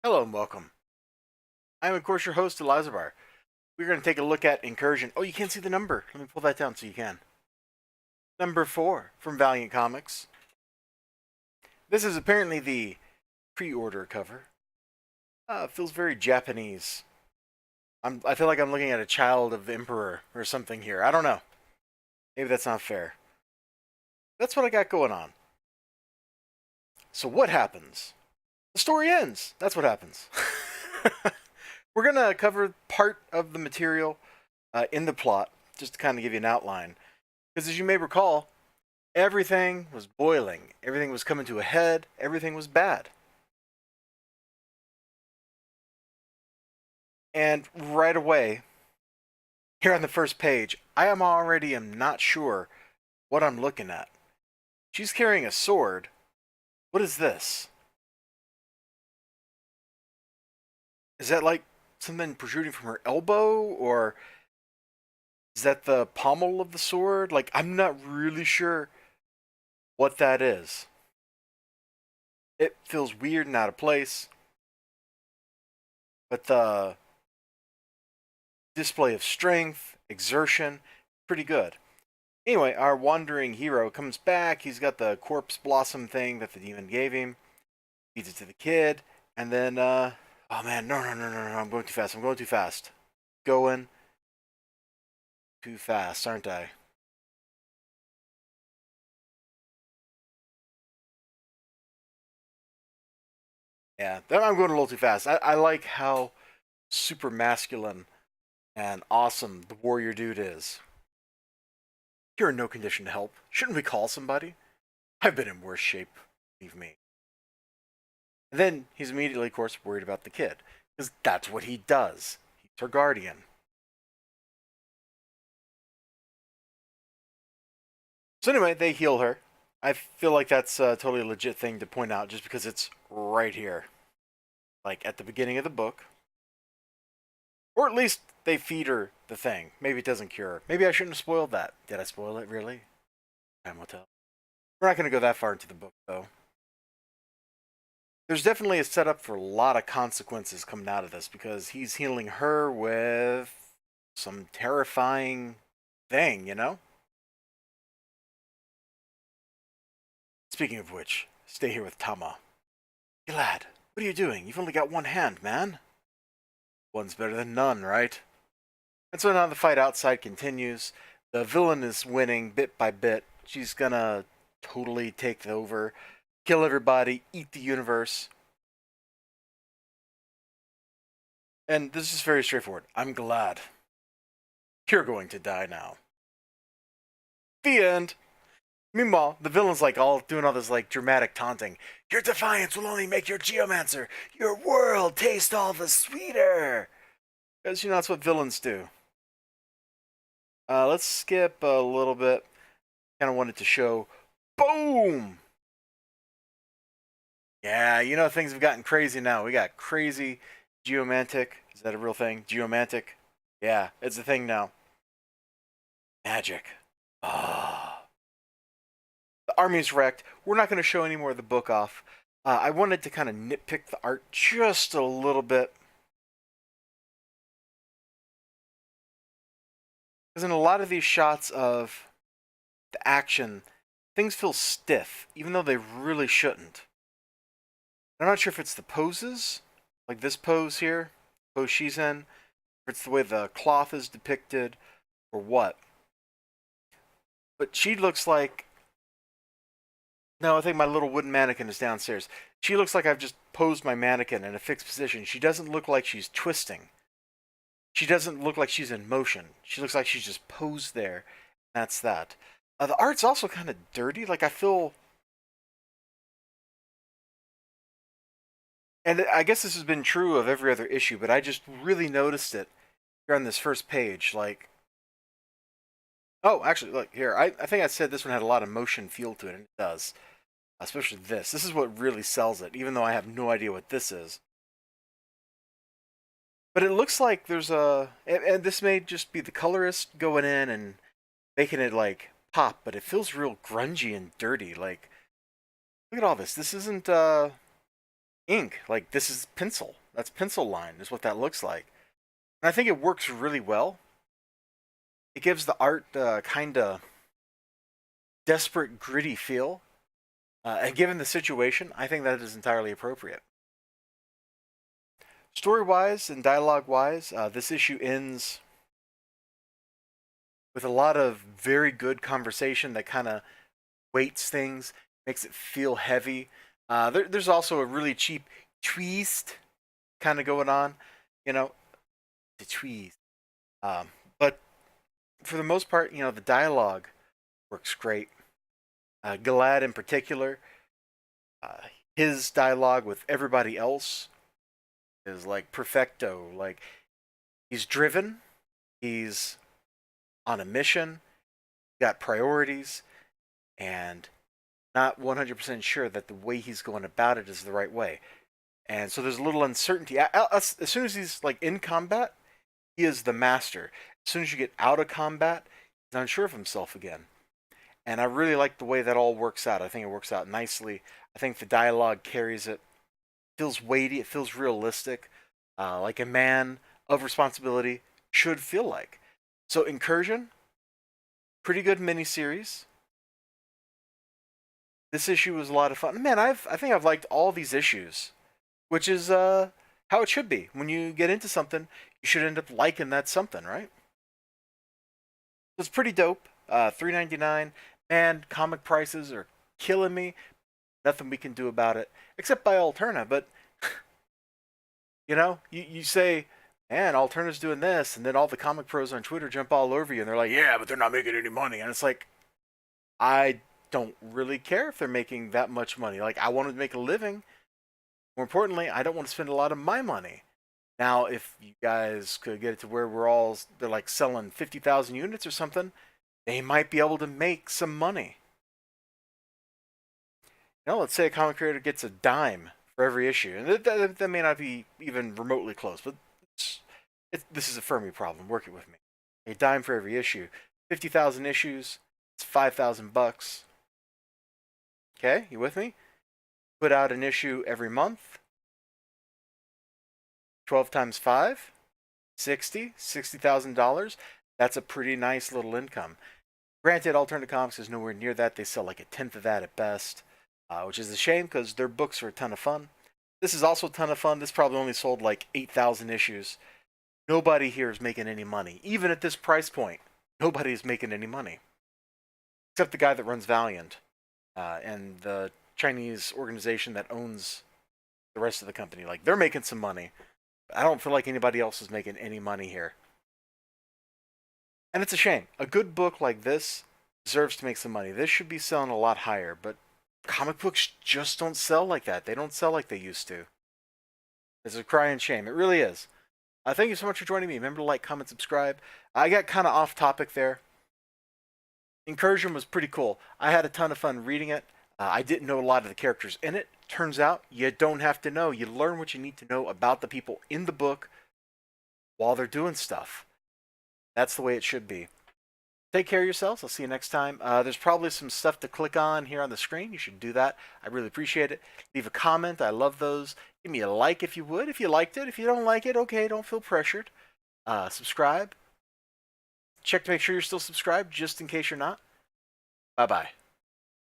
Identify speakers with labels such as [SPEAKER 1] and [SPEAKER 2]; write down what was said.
[SPEAKER 1] Hello and welcome. I'm of course your host, Elizibar. We're going to take a look at Incursion. Oh, you can't see the number. Let me pull that down so you can. Number 4 from Valiant Comics. This is apparently the pre-order cover. Feels very Japanese. I feel like I'm looking at a child of Emperor or something here. I don't know. Maybe that's not fair. That's what I got going on. So what happens? The story ends. That's what happens. We're going to cover part of the material in the plot, just to kind of give you an outline. Because as you may recall, everything was boiling, everything was coming to a head, everything was bad. And right away, here on the first page, I am not sure what I'm looking at. She's carrying a sword. What is this? Is that like something protruding from her elbow, or is that the pommel of the sword? Like, I'm not really sure what that is. It feels weird and out of place, but the display of strength, exertion, pretty good. Anyway, our wandering hero comes back. He's got the corpse blossom thing that the demon gave him. Feeds it to the kid, and then, oh man, no, I'm going too fast. I'm going too fast. Going too fast, aren't I? Yeah, I'm going a little too fast. I like how super masculine and awesome the warrior dude is. You're in no condition to help. Shouldn't we call somebody? I've been in worse shape. Leave me. And then he's immediately, of course, worried about the kid. Because that's what he does. He's her guardian. So anyway, they heal her. I feel like that's a totally legit thing to point out just because it's right here. Like at the beginning of the book. Or at least they feed her the thing. Maybe it doesn't cure her. Maybe I shouldn't have spoiled that. Did I spoil it, really? Time will tell. We're not going to go that far into the book, though. There's definitely a setup for a lot of consequences coming out of this because he's healing her with some terrifying thing, you know? Speaking of which, stay here with Tama. Hey lad, what are you doing? You've only got one hand, man. One's better than none, right? And so now the fight outside continues. The villain is winning bit by bit. She's gonna totally take over, kill everybody, eat the universe. And this is very straightforward. I'm glad. You're going to die now. The end. Meanwhile, the villain's like all doing all this like dramatic taunting. Your defiance will only make your geomancer, your world, taste all the sweeter. Because you know that's what villains do. Let's skip a little bit. Kind of wanted to show. Boom! Yeah, you know things have gotten crazy now. We got crazy geomantic. Is that a real thing? Geomantic? Yeah, it's a thing now. Magic. Ah. The army's wrecked. We're not going to show any more of the book off. I wanted to kind of nitpick the art just a little bit. Because in a lot of these shots of the action, things feel stiff, even though they really shouldn't. I'm not sure if it's the poses, like this pose here, pose she's in, if it's the way the cloth is depicted, or what. But she looks like. No, I think my little wooden mannequin is downstairs. She looks like I've just posed my mannequin in a fixed position. She doesn't look like she's twisting. She doesn't look like she's in motion. She looks like she's just posed there. That's that. The art's also kind of dirty. Like I feel, and I guess this has been true of every other issue, but I just really noticed it here on this first page. Like, oh, actually, look here. I think I said this one had a lot of motion feel to it, and it does. Especially this. This is what really sells it, even though I have no idea what this is. But it looks like there's a, and this may just be the colorist going in and making it like pop, but it feels real grungy and dirty. Like, look at all this. This isn't ink. Like, this is pencil. That's pencil line is what that looks like. And I think it works really well. It gives the art kind of desperate, gritty feel. And given the situation, I think that is entirely appropriate. Story-wise and dialogue-wise, this issue ends with a lot of very good conversation that kind of weights things, makes it feel heavy. There's also a really cheap twist kind of going on, you know, the twist. But for the most part, you know, the dialogue works great. Galad in particular, his dialogue with everybody else is like perfecto. Like, he's driven, he's on a mission, got priorities, and not 100% sure that the way he's going about it is the right way. And so there's a little uncertainty. As soon as he's like in combat, he is the master. As soon as you get out of combat, he's unsure of himself again. And I really like the way that all works out. I think it works out nicely. I think the dialogue carries it. It feels weighty. It feels realistic. Like a man of responsibility should feel like. So Incursion, pretty good miniseries. This issue was a lot of fun. Man, I think I've liked all these issues, which is how it should be. When you get into something, you should end up liking that something, right? It's pretty dope. $3.99. Man, comic prices are killing me. Nothing we can do about it, except buy Alterna. But, you know, you say, man, Alterna's doing this, and then all the comic pros on Twitter jump all over you, and they're like, yeah, but they're not making any money. And it's like, I don't really care if they're making that much money. Like, I want to make a living. More importantly, I don't want to spend a lot of my money. Now, if you guys could get it to where they're like selling 50,000 units or something, they might be able to make some money. You know, let's say a comic creator gets a dime for every issue, and that may not be even remotely close, but this is a Fermi problem. Work it with me. A dime for every issue. 50,000 issues, it's $5,000. Okay, you with me? Put out an issue every month. 12 times 5, $60,000. That's a pretty nice little income. Granted, Alternative Comics is nowhere near that. They sell like a tenth of that at best, which is a shame because their books are a ton of fun. This is also a ton of fun. This probably only sold like 8,000 issues. Nobody here is making any money. Even at this price point, nobody is making any money. Except the guy that runs Valiant and the Chinese organization that owns the rest of the company. Like, they're making some money. I don't feel like anybody else is making any money here. And it's a shame. A good book like this deserves to make some money. This should be selling a lot higher, but comic books just don't sell like that. They don't sell like they used to. It's a crying shame. It really is. Thank you so much for joining me. Remember to like, comment, subscribe. I got kind of off topic there. Incursion was pretty cool. I had a ton of fun reading it. I didn't know a lot of the characters in it. Turns out you don't have to know. You learn what you need to know about the people in the book while they're doing stuff. That's the way it should be. Take care of yourselves. I'll see you next time. There's probably some stuff to click on here on the screen. You should do that. I really appreciate it. Leave a comment. I love those. Give me a like if you would, if you liked it. If you don't like it, okay, don't feel pressured. Subscribe. Check to make sure you're still subscribed, just in case you're not. Bye-bye.